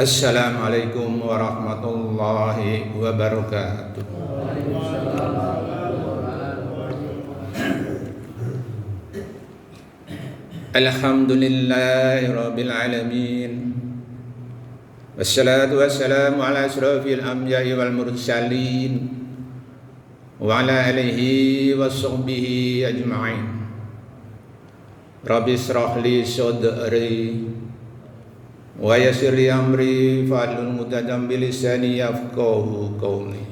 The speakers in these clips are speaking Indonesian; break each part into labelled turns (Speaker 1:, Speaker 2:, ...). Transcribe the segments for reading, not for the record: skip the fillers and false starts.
Speaker 1: Assalamualaikum warahmatullahi wabarakatuh. Alhamdulillahi rabbil alamin. Wassalatu wassalamu ala asrafil anbiya'i wal mursalin wa ala alihi wa sahbihi ajma'in. Rabbi israh li sadri wa yassir li amri fa'hlul 'uqdatam min lisani yafqahu qawli.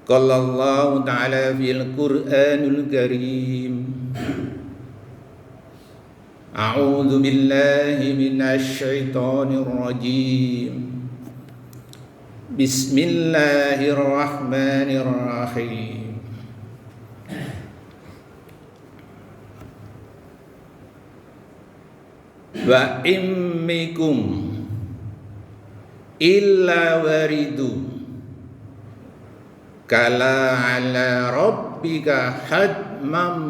Speaker 1: Qala Allah ta'ala fil Qur'anil Karim. A'udzu billahi minasy syaithanir rajim. Bismillahirrahmanirrahim. Wa immikum illa waridu kala ala rabbika hadmam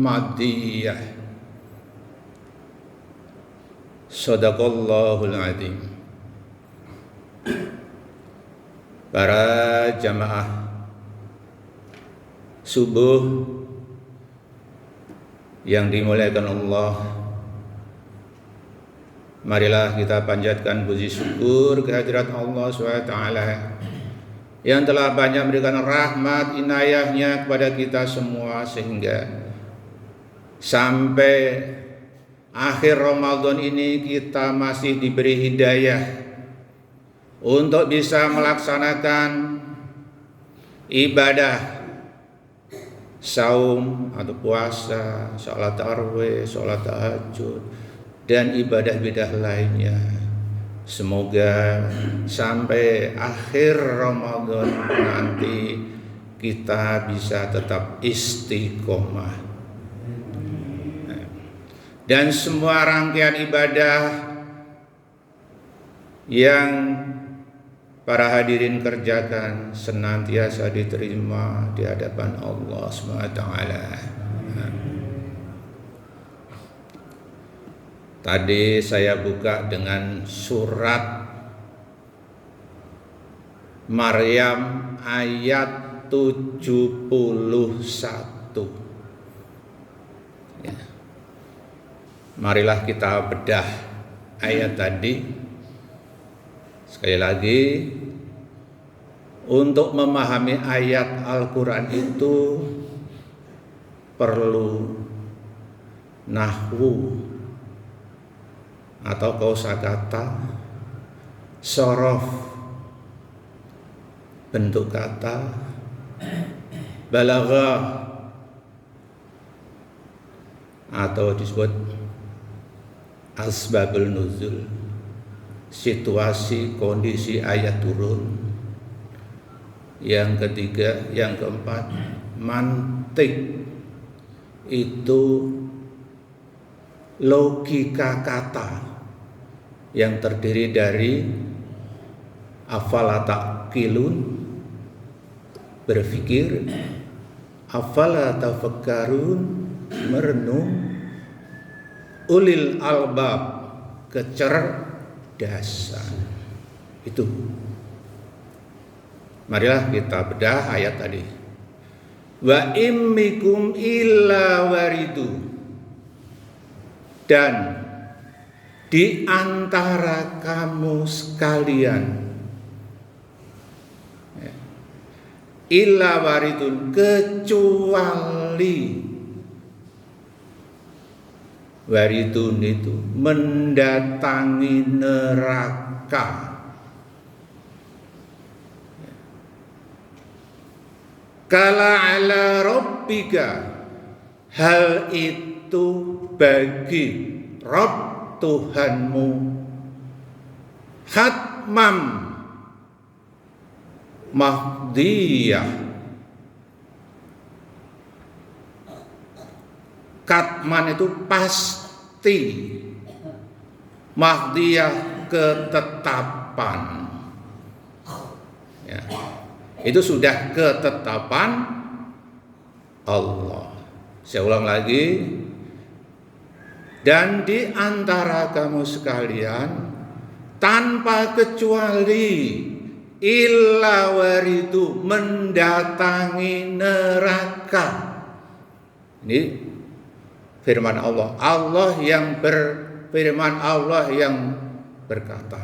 Speaker 1: madiyah. Sadaqallahul azim. Para jamaah subuh yang dimuliakan Allah, marilah kita panjatkan puji syukur kehadirat Allah SWT yang telah banyak memberikan rahmat inayahnya kepada kita semua, sehingga sampai akhir Ramadan ini kita masih diberi hidayah untuk bisa melaksanakan ibadah saum atau puasa, sholat tarawih, sholat tahajud, dan ibadah-ibadah lainnya. Semoga sampai akhir Ramadan nanti kita bisa tetap istiqomah, dan semua rangkaian ibadah yang para hadirin kerjakan senantiasa diterima di hadapan Allah SWT. Tadi saya buka dengan surat Maryam ayat 71. Ya. Marilah kita bedah ayat tadi. Sekali lagi, untuk memahami ayat Al-Quran itu perlu nahwu atau kosakata, sorof bentuk kata, balaghah atau disebut asbabul nuzul, situasi kondisi ayat turun. Yang ketiga, yang keempat, mantik, itu logika kata yang terdiri dari afala taqilun, berpikir, afala tafakkarun, merenung, ulil albab, kecerdasan. Itu. Marilah kita bedah ayat tadi. Wa immikum illa waridu, dan di antara kamu sekalian, illa waridun, kecuali, waridun itu mendatangi neraka. Kala ala rabbika, hal itu bagi Rabb Tuhanmu, hatmam mahdiyah. Katman itu pasti, mahdiyah ketetapan. Ya. Itu sudah ketetapan Allah. Saya ulang lagi, Dan di antara kamu sekalian tanpa kecuali illa waridu mendatangi neraka. Ini firman Allah. Allah yang berfirman, Allah yang berkata.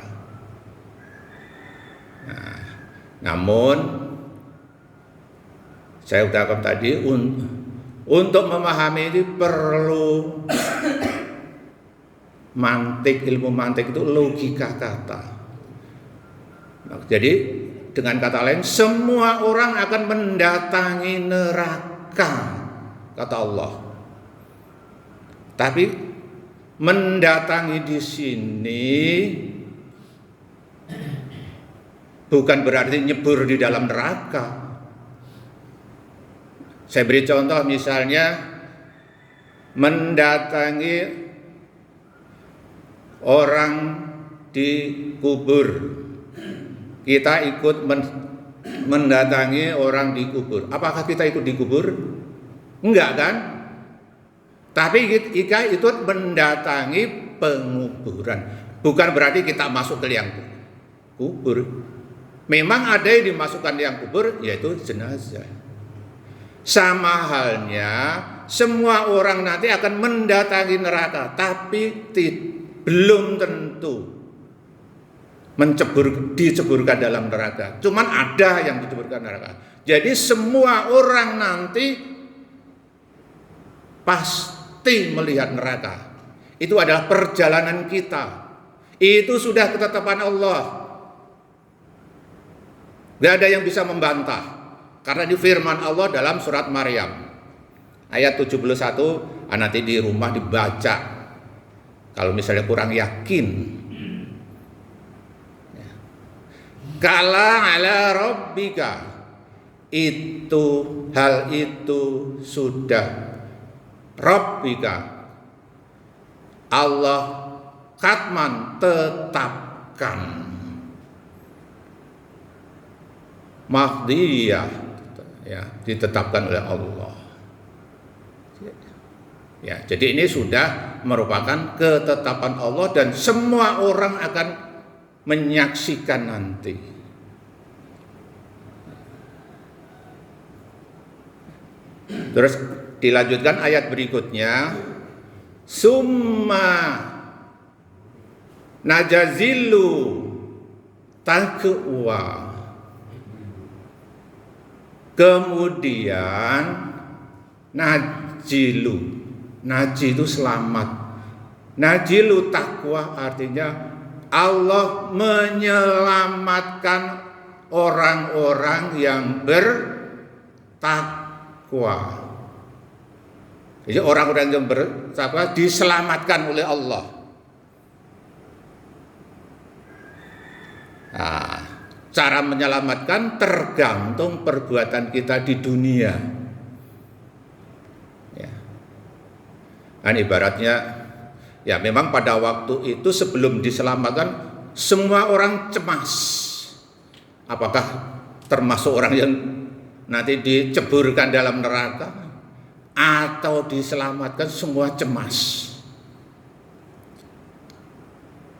Speaker 1: Nah, namun saya ucapkan tadi untuk memahami ini perlu mantik, ilmu mantik itu logika kata. Nah, jadi dengan kata lain semua orang akan mendatangi neraka, kata Allah. Tapi mendatangi di sini bukan berarti nyebur di dalam neraka. Saya beri contoh misalnya mendatangi orang di kubur. Kita ikut mendatangi orang di kubur. Apakah kita ikut di kubur? Enggak kan? Tapi kita ikut mendatangi penguburan. Bukan berarti kita masuk ke liang kubur. Memang ada yang dimasukkan liang kubur, yaitu jenazah. Sama halnya semua orang nanti akan mendatangi neraka, tapi belum tentu diceburkan dalam neraka. Cuman ada yang diceburkan neraka. Jadi semua orang nanti pasti melihat neraka. Itu adalah perjalanan kita. Itu sudah ketetapan Allah. Gak ada yang bisa membantah. Karena di firman Allah dalam surat Maryam ayat 71, nanti di rumah dibaca. Kalau misalnya kurang yakin. Kala ala rabbika, itu hal itu sudah rabbika Allah katman tetapkan, mahdiyah ya, ditetapkan oleh Allah. Ya, jadi ini sudah merupakan ketetapan Allah dan semua orang akan menyaksikan nanti. Terus dilanjutkan ayat berikutnya, summa najazilu taqwa. Kemudian najilu, naji itu selamat. Najilu takwa artinya Allah menyelamatkan orang-orang yang bertakwa. Jadi orang-orang yang bertakwa diselamatkan oleh Allah. Nah, cara menyelamatkan tergantung perbuatan kita di dunia. Ya. Dan ibaratnya, ya memang pada waktu itu sebelum diselamatkan semua orang cemas. Apakah termasuk orang yang nanti diceburkan dalam neraka atau diselamatkan, semua cemas.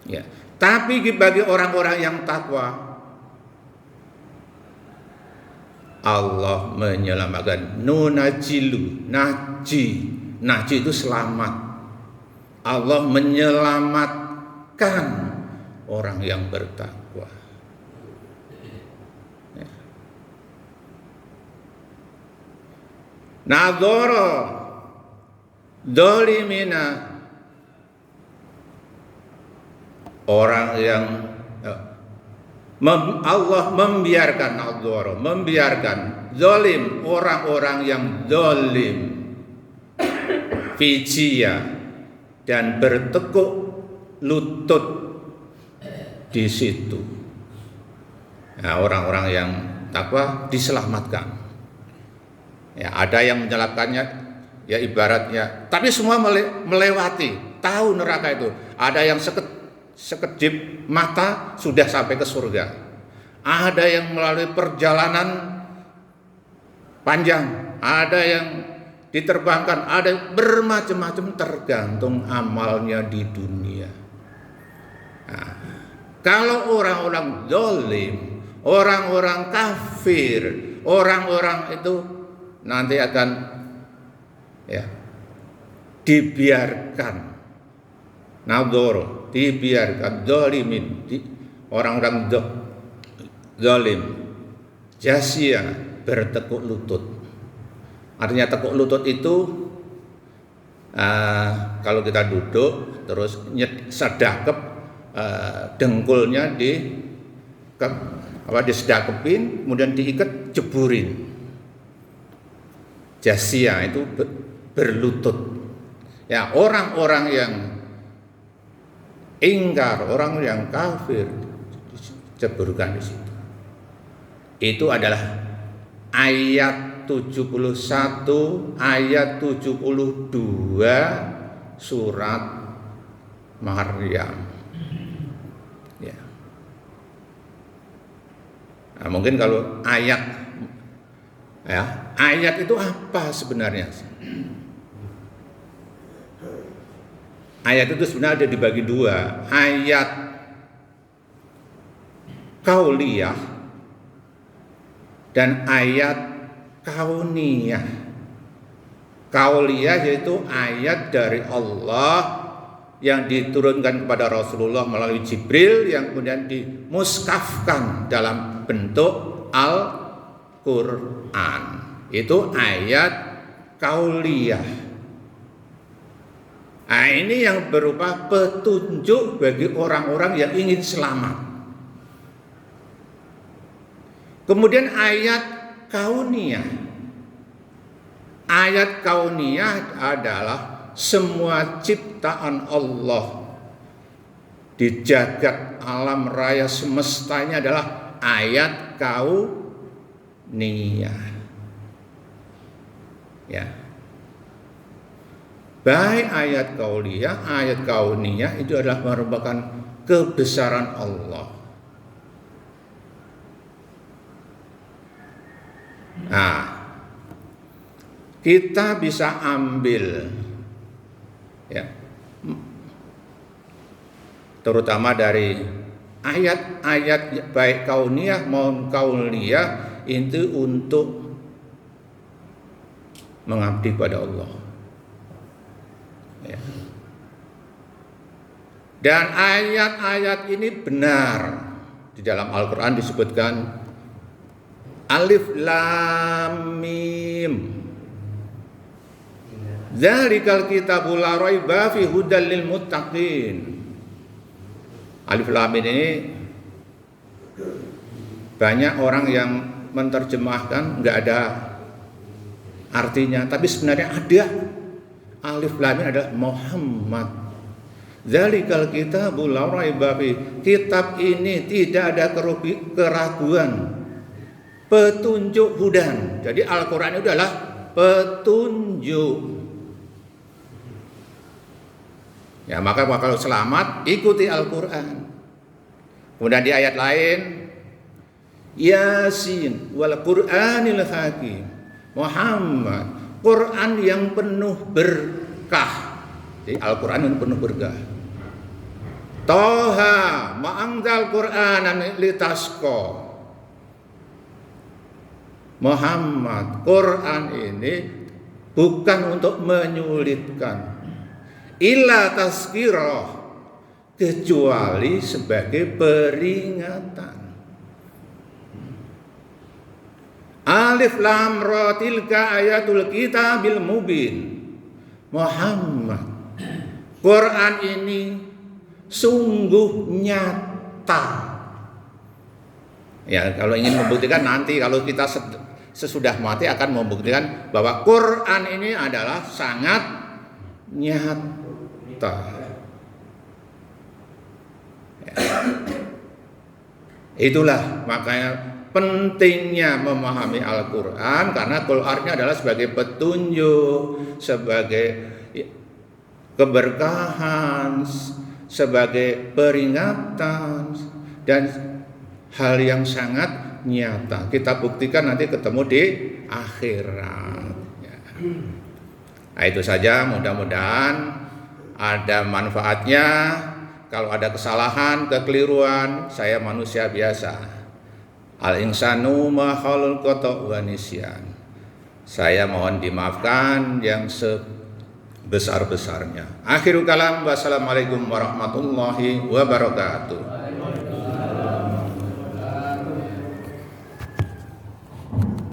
Speaker 1: Ya. Tapi bagi orang-orang yang takwa, Allah menyelamatkan. Nunajilu, naji itu selamat. Allah menyelamatkan orang yang bertakwa. Ya. Nadhara dolimina, orang yang Allah membiarkan nadhara, membiarkan zalim, orang-orang yang zalim, fijia, dan bertekuk lutut di situ. Nah, orang-orang yang takwa diselamatkan. Ya, ada yang menyelamatkannya, ya ibaratnya, tapi semua melewati, tahu neraka itu. Ada yang sekejip mata sudah sampai ke surga. Ada yang melalui perjalanan panjang, ada yang diterbangkan, ada bermacam-macam tergantung amalnya di dunia. Nah, kalau orang-orang zalim, orang-orang kafir, orang-orang itu nanti akan dibiarkan, nadzor, dibiarkan, zalimin, orang-orang zalim, jasya, bertekuk lutut. Artinya tekuk lutut itu kalau kita duduk terus sedekap dengkulnya disedekepin, kemudian diikat, jeburin. Jasya itu berlutut. Ya, orang-orang yang ingkar, orang yang kafir ceburkan di situ. Itu adalah ayat 71, ayat 72 surat Maryam. Ya. Nah, mungkin kalau ayat itu apa sebenarnya? Ayat itu sebenarnya ada dibagi dua. Ayat kauliyah dan ayat kauniyah. Kauliyah yaitu ayat dari Allah yang diturunkan kepada Rasulullah melalui Jibril, yang kemudian dimuskafkan dalam bentuk Al-Quran. Itu ayat kauliyah. Nah, ini yang berupa petunjuk bagi orang-orang yang ingin selamat. Kemudian ayat kauniyah. Ayat kauniyah adalah semua ciptaan Allah di jagat alam raya semestanya adalah ayat kauniyah. Ya. Baik ayat kauliyah, ayat kauniyah itu adalah merupakan kebesaran Allah. Nah, kita bisa ambil terutama dari ayat-ayat baik kauniyah maupun kauliyah itu untuk mengabdi pada Allah. Dan ayat-ayat ini benar. Di dalam Al-Quran disebutkan Alif Lam Mim, Dzalikal kitabul la raiba fi hudal lil muttaqin. Alif Lam Mim ini banyak orang yang menerjemahkan nggak ada artinya, tapi sebenarnya ada. Alif Lam Mim adalah Muhammad. Dzalikal kitabul la raiba fi. Kitab ini tidak ada keraguan. Petunjuk hudan. Jadi Al-Qur'an itu adalah petunjuk. Ya, maka kalau selamat ikuti Al-Qur'an. Kemudian di ayat lain Yasin wal Qur'anil Hakim. Muhammad, Quran yang penuh berkah. Jadi Al-Quran yang penuh berkah. Toha ma'angzal Qur'anan litasqa. Muhammad, Quran ini bukan untuk menyulitkan, illa tazkirah, kecuali sebagai peringatan. Alif Lam Ra tilka ayatul kitabil mubin. Muhammad, Quran ini sungguh nyata. Ya, kalau ingin membuktikan nanti kalau kita sesudah mati akan membuktikan bahwa Quran ini adalah sangat nyata. Ya. Itulah makanya pentingnya memahami Al-Quran, karena Qurannya adalah sebagai petunjuk, sebagai keberkahan, sebagai peringatan, dan hal yang sangat nyata. Kita buktikan nanti ketemu di akhirat. Ya. Nah, itu saja, mudah-mudahan ada manfaatnya. Kalau ada kesalahan, kekeliruan, saya manusia biasa. Al-insanu ma khalul khata' wa nisyan. Saya mohon dimaafkan yang sebesar-besarnya. Akhirul kalam, wassalamualaikum warahmatullahi wabarakatuh.